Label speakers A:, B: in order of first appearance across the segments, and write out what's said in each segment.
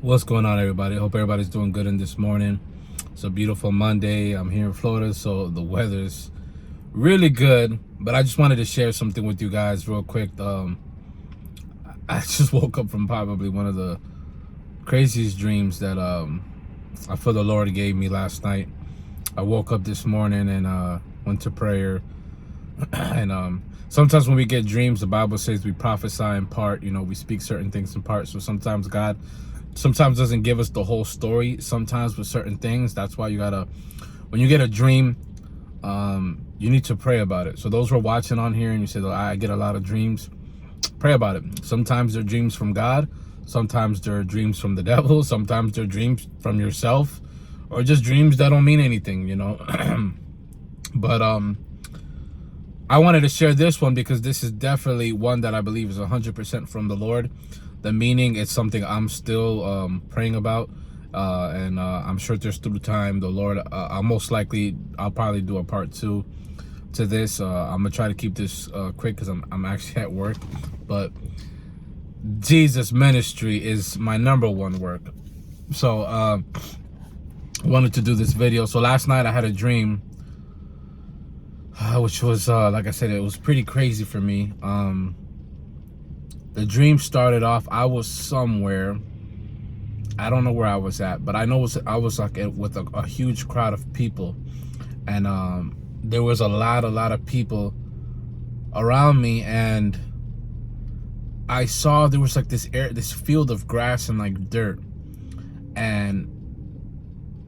A: What's going on, everybody? I hope everybody's doing good in this morning. It's a beautiful Monday. I'm here in Florida, so the weather's really good. But I just wanted to share something with you guys real quick. I just woke up from probably one of the craziest dreams that I feel the Lord gave me last night. I woke up this morning and went to prayer. And sometimes when we get dreams, the Bible says we prophesy in part. We speak certain things in part. So sometimes God doesn't give us the whole story. Sometimes with certain things, that's why when you get a dream, you need to pray about it. So those who are watching on here and you say, oh, I get a lot of dreams, pray about it. Sometimes they're dreams from God. Sometimes they're dreams from the devil. Sometimes they're dreams from yourself, or just dreams that don't mean anything, But I wanted to share this one because this is definitely one that I believe is 100% from the Lord. The meaning is something I'm still praying about, and I'm sure there's through time the Lord. I'll probably do a part 2 to this. I'm gonna try to keep this quick because I'm actually at work, but Jesus ministry is my #1 work. So wanted to do this video. So last night I had a dream, which was like I said, it was pretty crazy for me. The dream started off, I was somewhere. I don't know where I was at, but I know I was like with a huge crowd of people, and there was a lot of people around me, and I saw there was like this field of grass and like dirt, and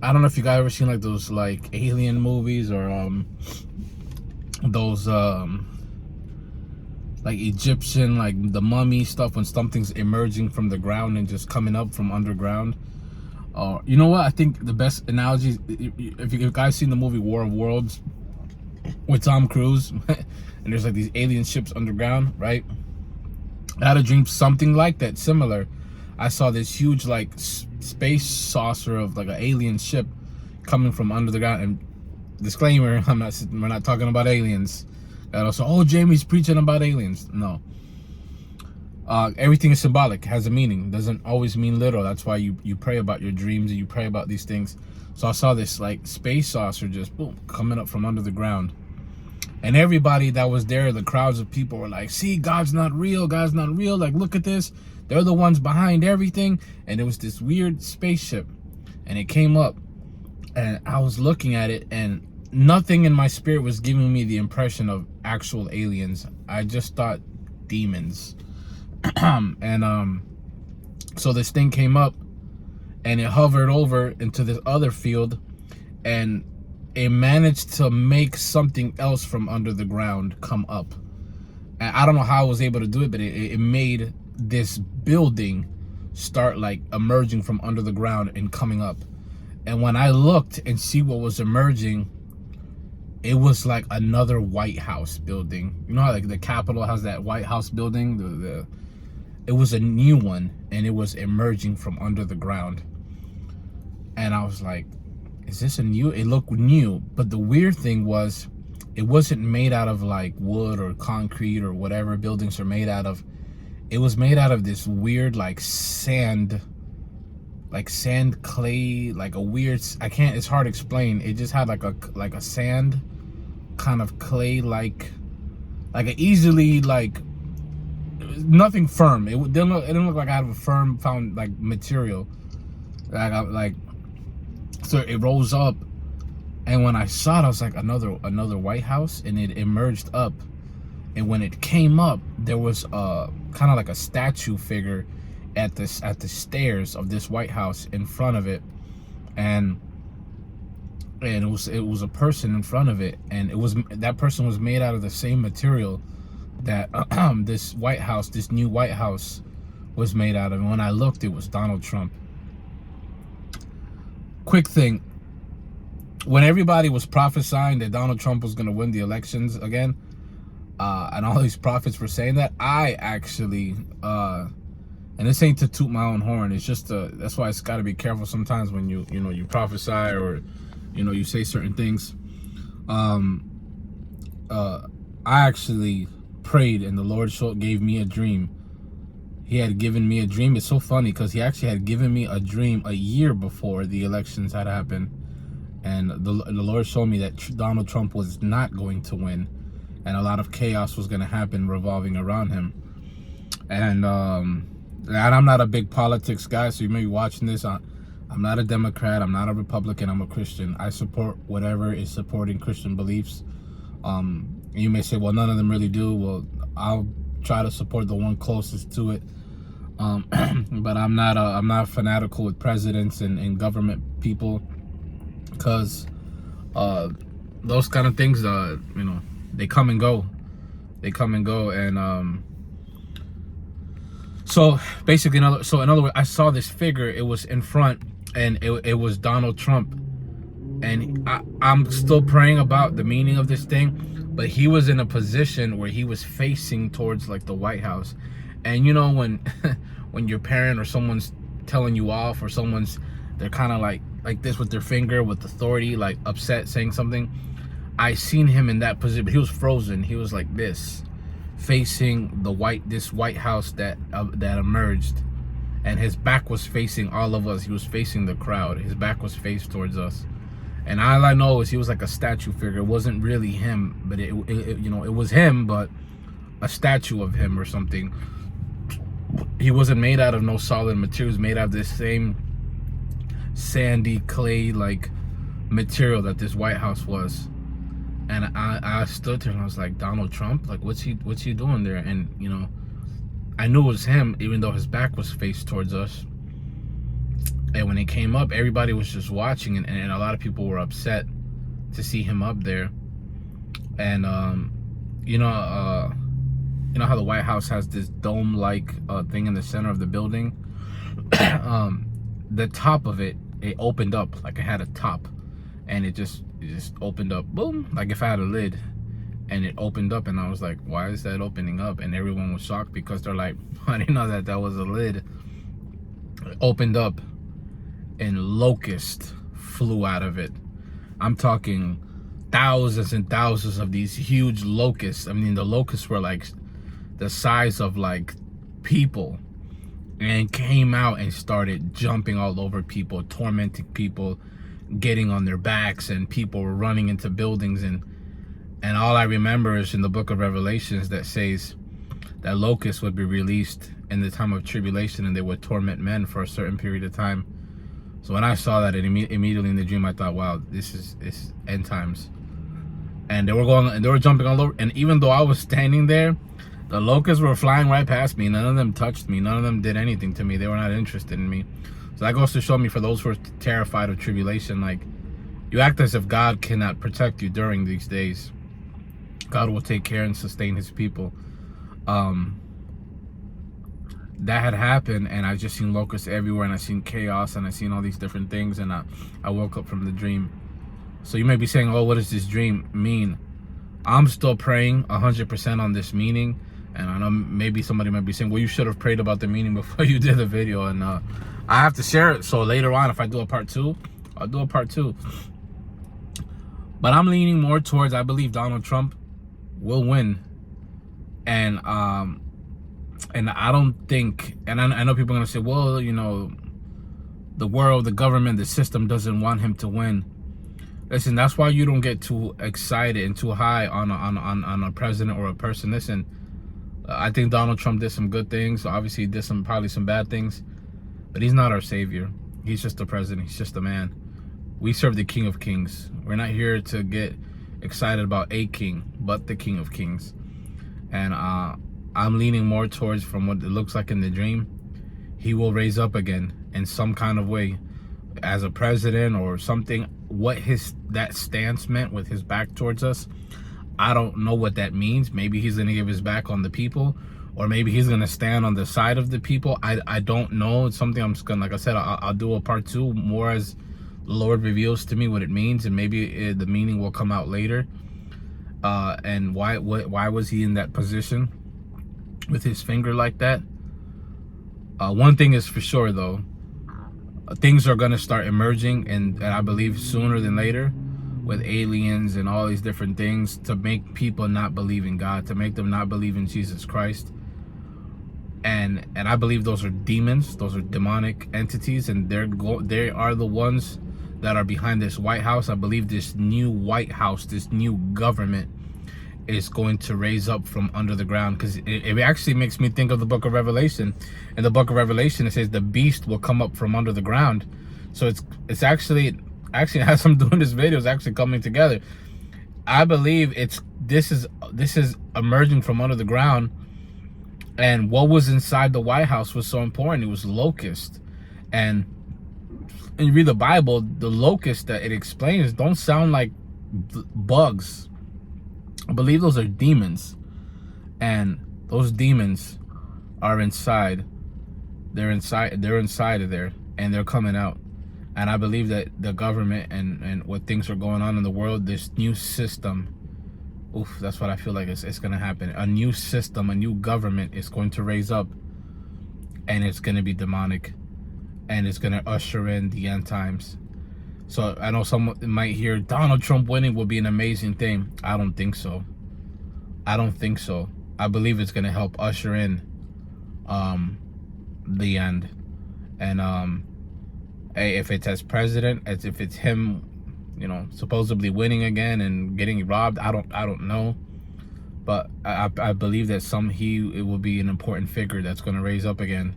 A: I don't know if you guys ever seen like those like alien movies or those like Egyptian, like the mummy stuff, when something's emerging from the ground and just coming up from underground. You know what? I think the best analogy, if you guys seen the movie War of Worlds with Tom Cruise, and there's like these alien ships underground, right? I had a dream something like that, similar. I saw this huge like space saucer of like an alien ship coming from under the ground. And disclaimer, we're not talking about aliens. And also, oh, Jamie's preaching about aliens. No. Everything is symbolic, has a meaning. Doesn't always mean literal. That's why you pray about your dreams and you pray about these things. So I saw this like space saucer just boom coming up from under the ground. And everybody that was there, the crowds of people were like, see, God's not real. God's not real. Like, look at this. They're the ones behind everything. And it was this weird spaceship. And it came up. And I was looking at it, and nothing in my spirit was giving me the impression of actual aliens. I just thought demons. And so this thing came up, and it hovered over into this other field, and it managed to make something else from under the ground come up. And I don't know how I was able to do it, but it made this building start like emerging from under the ground and coming up. And when I looked and see what was emerging, it was like another White House building. You know how like the Capitol has that White House building? It was a new one, and it was emerging from under the ground. And I was like, is this a new? It looked new. But the weird thing was, it wasn't made out of like wood or concrete or whatever buildings are made out of. It was made out of this weird like sand clay, like a weird, it's hard to explain. It just had like a sand kind of clay, like a easily, like nothing firm. It didn't look like I had a firm found like material. So it rose up, and when I saw it, I was like, another White House, and it emerged up. And when it came up, there was a kind of like a statue figure at the stairs of this White House in front of it, and it was a person in front of it, and that person was made out of the same material that this new White House was made out of. And when I looked, it was Donald Trump. Quick thing, when everybody was prophesying that Donald Trump was going to win the elections again, and all these prophets were saying that, I actually and this ain't to toot my own horn, it's just that's why it's got to be careful sometimes when you prophesy, or you say certain things. I actually prayed, and the Lord gave me a dream he had given me a dream. It's so funny because he actually had given me a dream a year before the elections had happened. And the Lord showed me that Donald Trump was not going to win. And a lot of chaos was going to happen revolving around him. And I'm not a big politics guy, so you may be watching this. I'm not a Democrat. I'm not a Republican. I'm a Christian. I support whatever is supporting Christian beliefs. You may say, well, none of them really do. Well, I'll try to support the one closest to it. But I'm not fanatical with presidents and government people, because those kind of things, they come and go. And so basically, in other words, I saw this figure. It was in front, and it was Donald Trump. And I'm still praying about the meaning of this thing. But he was in a position where he was facing towards like the White House. And when when your parent or someone's telling you off, or they're kind of like this with their finger, with authority, like upset, saying something. I seen him in that position. He was frozen. He was like this, facing this White House that emerged, and his back was facing all of us. He was facing the crowd. His back was faced towards us. And all I know is he was like a statue figure. It wasn't really him, but it was him, but a statue of him or something. He wasn't made out of no solid material. He was made out of this same sandy clay like material that this White House was. And I stood there and I was like, Donald Trump, like what's he doing there? And I knew it was him, even though his back was faced towards us. And when it came up, everybody was just watching, and a lot of people were upset to see him up there. And you know how the White House has this dome-like thing in the center of the building. The top of it opened up, like it had a top, and it just opened up, boom, like if I had a lid, and it opened up, and I was like, why is that opening up? And everyone was shocked, because they're like, I didn't know that was a lid. It opened up, and locusts flew out of it. I'm talking thousands and thousands of these huge locusts. I mean, the locusts were like the size of like people, and came out and started jumping all over people, tormenting people, getting on their backs, and people were running into buildings. And all I remember is in the book of Revelations that says that locusts would be released in the time of tribulation, and they would torment men for a certain period of time. So when I saw that, immediately in the dream, I thought, wow, this is end times. And they were jumping all over. And even though I was standing there, the locusts were flying right past me. None of them touched me. None of them did anything to me. They were not interested in me. So that goes to show me, for those who are terrified of tribulation, like, you act as if God cannot protect you during these days. God will take care and sustain his people. That had happened, and I just seen locusts everywhere, and I seen chaos, and I seen all these different things, and I woke up from the dream. So you may be saying, oh, what does this dream mean? I'm still praying 100% on this meaning, and I know maybe somebody might be saying, well, you should have prayed about the meaning before you did the video, and I have to share it. So later on, if I do a part 2, I'll do a part 2. But I'm leaning more towards, I believe Donald Trump will win. And I don't think, and I know people are going to say, well, the world, the government, the system doesn't want him to win. Listen, that's why you don't get too excited and too high on a president or a person. Listen, I think Donald Trump did some good things. Obviously, he did probably some bad things. But he's not our savior. He's just a president. He's just a man. We serve the King of Kings. We're not here to get excited about a king, but the King of Kings. And I'm leaning more towards, from what it looks like in the dream, he will raise up again in some kind of way as a president or something. What that stance meant with his back towards us, I don't know what that means. Maybe he's going to give his back on the people, or maybe he's going to stand on the side of the people. I don't know. It's something I'm just going to, like I said, I'll do a part 2 more as the Lord reveals to me what it means, and maybe the meaning will come out later. And why was he in that position with his finger like that? One thing is for sure, though, things are going to start emerging, and I believe sooner than later, with aliens and all these different things, to make people not believe in God, to make them not believe in Jesus Christ. and I believe those are demons, those are demonic entities, and they are the ones that are behind this White House. I believe this new White House, this new government, is going to raise up from under the ground, because it actually makes me think of the book of Revelation. In the book of Revelation, it says the beast will come up from under the ground. So it's actually as I'm doing this video, it's actually coming together. I believe this is emerging from under the ground. And what was inside the White House was so important. It was locust. And when you read the Bible, the locust that it explains don't sound like bugs. I believe those are demons. And those demons are inside. They're inside of there, and they're coming out. And I believe that the government and what things are going on in the world, this new system, that's what I feel like it's going to happen. A new system, a new government is going to raise up, and it's going to be demonic, and it's going to usher in the end times. So I know someone might hear Donald Trump winning will be an amazing thing. I don't think so. I don't think so. I believe it's going to help usher in the end. And hey, if it's as president, as if it's him, you know, supposedly winning again and getting robbed, I don't know, but I believe that it will be an important figure that's going to raise up again,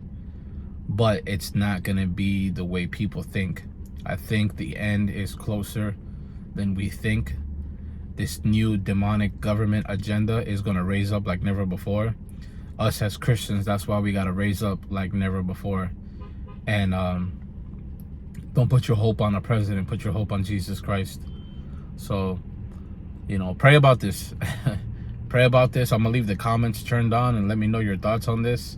A: but it's not going to be the way people think. I think the end is closer than we think. This new demonic government agenda is going to raise up like never before. Us as Christians, that's why we got to raise up like never before. And don't put your hope on a president, put your hope on Jesus Christ. So, you know, pray about this. Pray about this. I'm gonna leave the comments turned on and let me know your thoughts on this.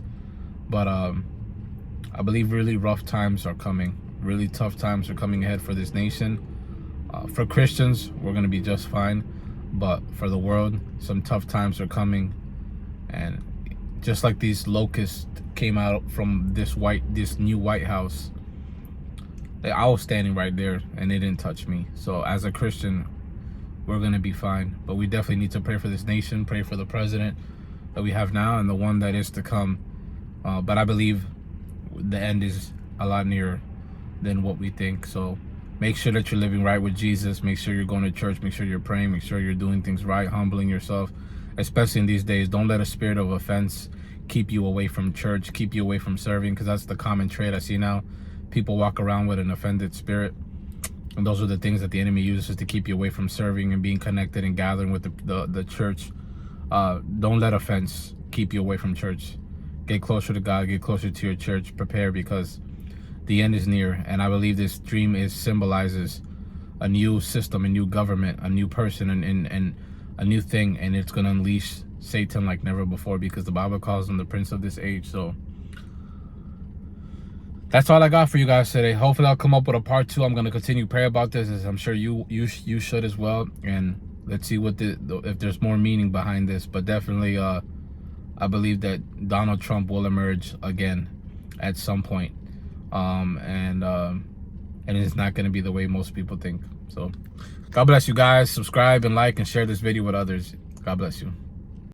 A: But I believe really rough times are coming. Really tough times are coming ahead for this nation. For Christians, we're gonna be just fine. But for the world, some tough times are coming. And just like these locusts came out from this new White House, I was standing right there and they didn't touch me. So as a Christian, we're going to be fine. But we definitely need to pray for this nation, pray for the president that we have now and the one that is to come. But I believe the end is a lot nearer than what we think. So make sure that you're living right with Jesus. Make sure you're going to church. Make sure you're praying. Make sure you're doing things right, humbling yourself, especially in these days. Don't let a spirit of offense keep you away from church, keep you away from serving, because that's the common trait I see now. People walk around with an offended spirit, and those are the things that the enemy uses to keep you away from serving and being connected and gathering with the church. Don't let offense keep you away from church. Get closer to God, get closer to your church, prepare, because the end is near. And I believe this dream symbolizes a new system, a new government, a new person, and a new thing, and it's going to unleash Satan like never before, because the Bible calls him the prince of this age. So that's all I got for you guys today. Hopefully I'll come up with a part 2. I'm going to continue pray about this, as I'm sure you should as well. And let's see what if there's more meaning behind this. But definitely I believe that Donald Trump will emerge again at some point. And it's not going to be the way most people think. So God bless you guys. Subscribe and like and share this video with others. God bless you.